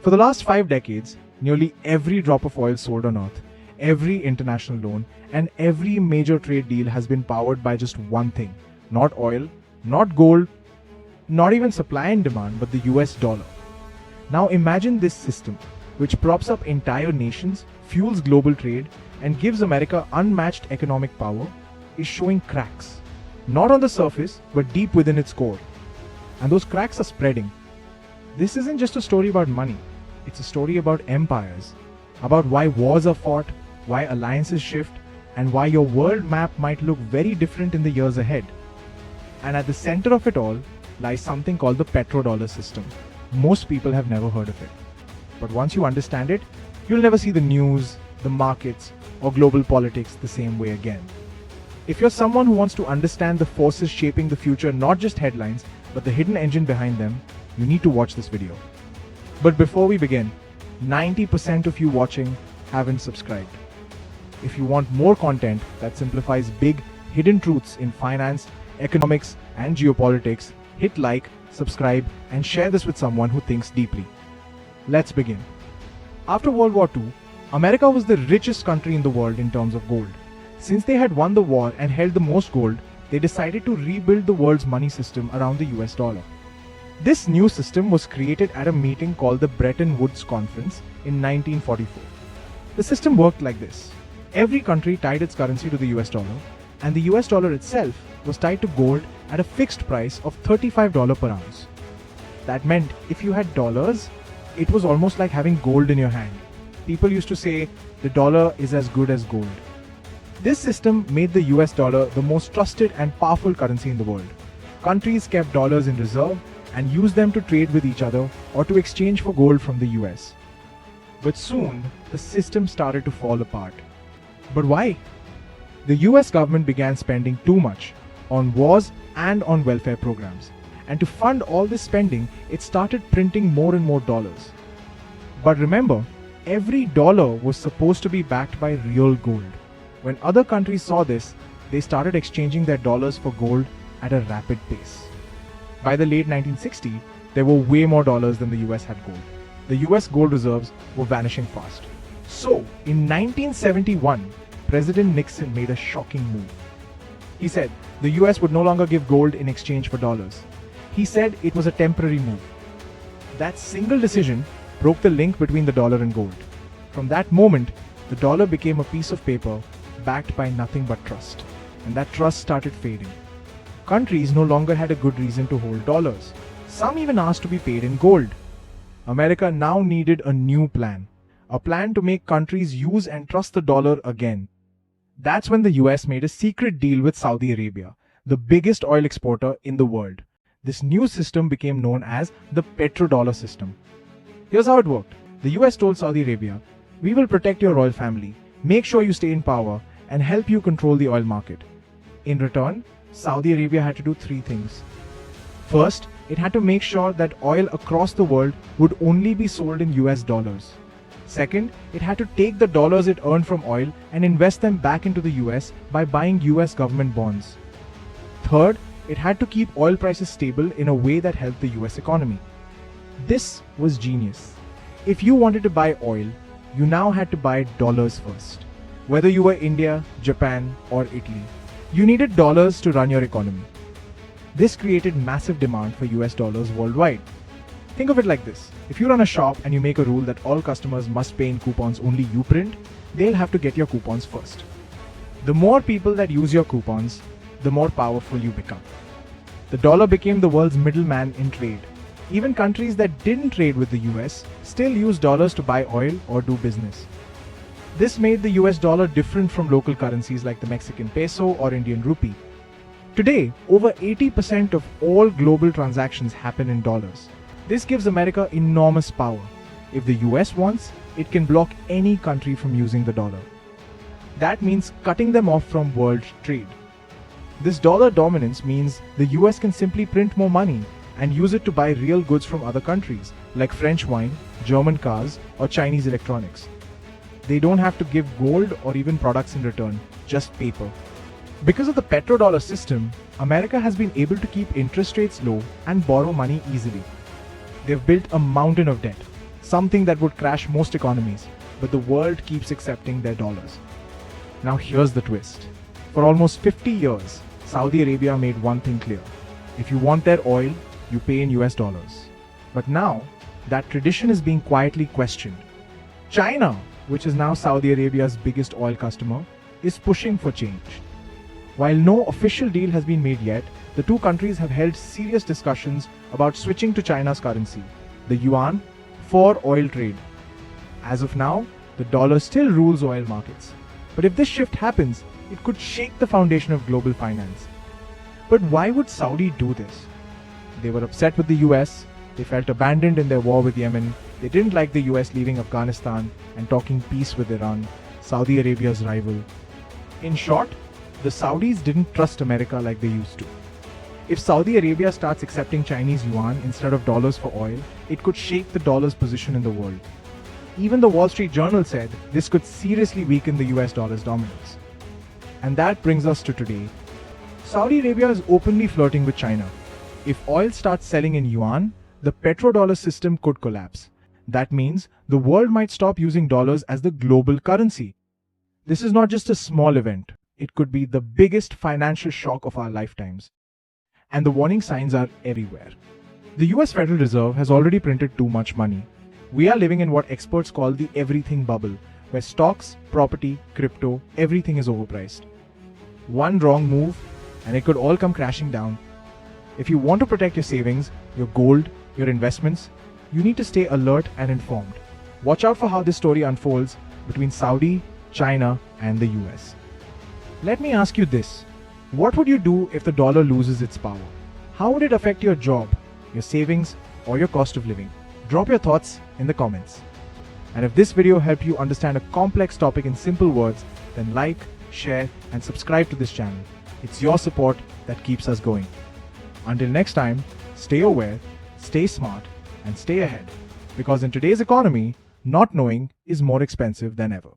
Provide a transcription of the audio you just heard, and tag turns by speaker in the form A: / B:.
A: For the last 5 decades, nearly every drop of oil sold on earth, every international loan, and every major trade deal has been powered by just one thing. Not oil, not gold, not even supply and demand, but the US dollar. Now imagine this system, which props up entire nations, fuels global trade, and gives America unmatched economic power, is showing cracks. Not on the surface, but deep within its core. And those cracks are spreading. This isn't just a story about money. It's a story about empires, about why wars are fought, why alliances shift, and why your world map might look very different in the years ahead. And at the center of it all lies something called the petrodollar system. Most people have never heard of it. But once you understand it, you'll never see the news, the markets, or global politics the same way again. If you're someone who wants to understand the forces shaping the future, not just headlines, but the hidden engine behind them, you need to watch this video. But before we begin, 90% of you watching haven't subscribed. If you want more content that simplifies big, hidden truths in finance, economics, and geopolitics, hit like, subscribe, and share this with someone who thinks deeply. Let's begin. After World War II, America was the richest country in the world in terms of gold. Since they had won the war and held the most gold, they decided to rebuild the world's money system around the US dollar. This new system was created at a meeting called the Bretton Woods Conference in 1944. The system worked like this. Every country tied its currency to the US dollar, and the US dollar itself was tied to gold at a fixed price of $35 per ounce. That meant if you had dollars, it was almost like having gold in your hand. People used to say, the dollar is as good as gold. This system made the US dollar the most trusted and powerful currency in the world. Countries kept dollars in reserve and used them to trade with each other or to exchange for gold from the US. But soon, the system started to fall apart. But why? The US government began spending too much on wars and on welfare programs. And to fund all this spending, it started printing more and more dollars. But remember, every dollar was supposed to be backed by real gold. When other countries saw this, they started exchanging their dollars for gold at a rapid pace. By the late 1960s, there were way more dollars than the US had gold. The US gold reserves were vanishing fast. So, in 1971, President Nixon made a shocking move. He said the US would no longer give gold in exchange for dollars. He said it was a temporary move. That single decision broke the link between the dollar and gold. From that moment, the dollar became a piece of paper backed by nothing but trust. And that trust started fading. Countries no longer had a good reason to hold dollars. Some even asked to be paid in gold. America now needed a new plan. A plan to make countries use and trust the dollar again. That's when the US made a secret deal with Saudi Arabia, the biggest oil exporter in the world. This new system became known as the petrodollar system. Here's how it worked. The US told Saudi Arabia, we will protect your royal family, make sure you stay in power, and help you control the oil market. In return, Saudi Arabia had to do three things. First, it had to make sure that oil across the world would only be sold in US dollars. Second, it had to take the dollars it earned from oil and invest them back into the US by buying US government bonds. Third, it had to keep oil prices stable in a way that helped the US economy. This was genius. If you wanted to buy oil, you now had to buy dollars first. Whether you were India, Japan, or Italy, you needed dollars to run your economy. This created massive demand for US dollars worldwide. Think of it like this. If you run a shop and you make a rule that all customers must pay in coupons only you print, they'll have to get your coupons first. The more people that use your coupons, the more powerful you become. The dollar became the world's middleman in trade. Even countries that didn't trade with the US still used dollars to buy oil or do business. This made the US dollar different from local currencies like the Mexican peso or Indian rupee. Today, over 80% of all global transactions happen in dollars. This gives America enormous power. If the US wants, it can block any country from using the dollar. That means cutting them off from world trade. This dollar dominance means the US can simply print more money and use it to buy real goods from other countries, like French wine, German cars, or Chinese electronics. They don't have to give gold or even products in return, just paper. Because of the petrodollar system, America has been able to keep interest rates low and borrow money easily. They've built a mountain of debt. something that would crash most economies, but the world keeps accepting their dollars. Now here's the twist. For almost 50 years, Saudi Arabia made one thing clear. If you want their oil, you pay in US dollars. But now, that tradition is being quietly questioned. China, which is now Saudi Arabia's biggest oil customer, is pushing for change. While no official deal has been made yet, the two countries have held serious discussions about switching to China's currency, the Yuan, for oil trade. As of now, the dollar still rules oil markets. But if this shift happens, it could shake the foundation of global finance. But why would Saudi do this? They were upset with the US, they felt abandoned in their war with Yemen, they didn't like the US leaving Afghanistan and talking peace with Iran, Saudi Arabia's rival. In short, the Saudis didn't trust America like they used to. If Saudi Arabia starts accepting Chinese yuan instead of dollars for oil, it could shake the dollar's position in the world. Even the Wall Street Journal said this could seriously weaken the US dollar's dominance. And that brings us to today. Saudi Arabia is openly flirting with China. If oil starts selling in yuan, the petrodollar system could collapse. That means the world might stop using dollars as the global currency. This is not just a small event. It could be the biggest financial shock of our lifetimes. And the warning signs are everywhere. The US Federal Reserve has already printed too much money. We are living in what experts call the everything bubble, where stocks, property, crypto, everything is overpriced. One wrong move, and it could all come crashing down. If you want to protect your savings, your gold, your investments, you need to stay alert and informed. Watch out for how this story unfolds between Saudi, China, and the US. Let me ask you this. What would you do if the dollar loses its power? How would it affect your job, your savings, or your cost of living? Drop your thoughts in the comments. And if this video helped you understand a complex topic in simple words, then like, share, and subscribe to this channel. It's your support that keeps us going. Until next time, stay aware, stay smart, and stay ahead. Because in today's economy, not knowing is more expensive than ever.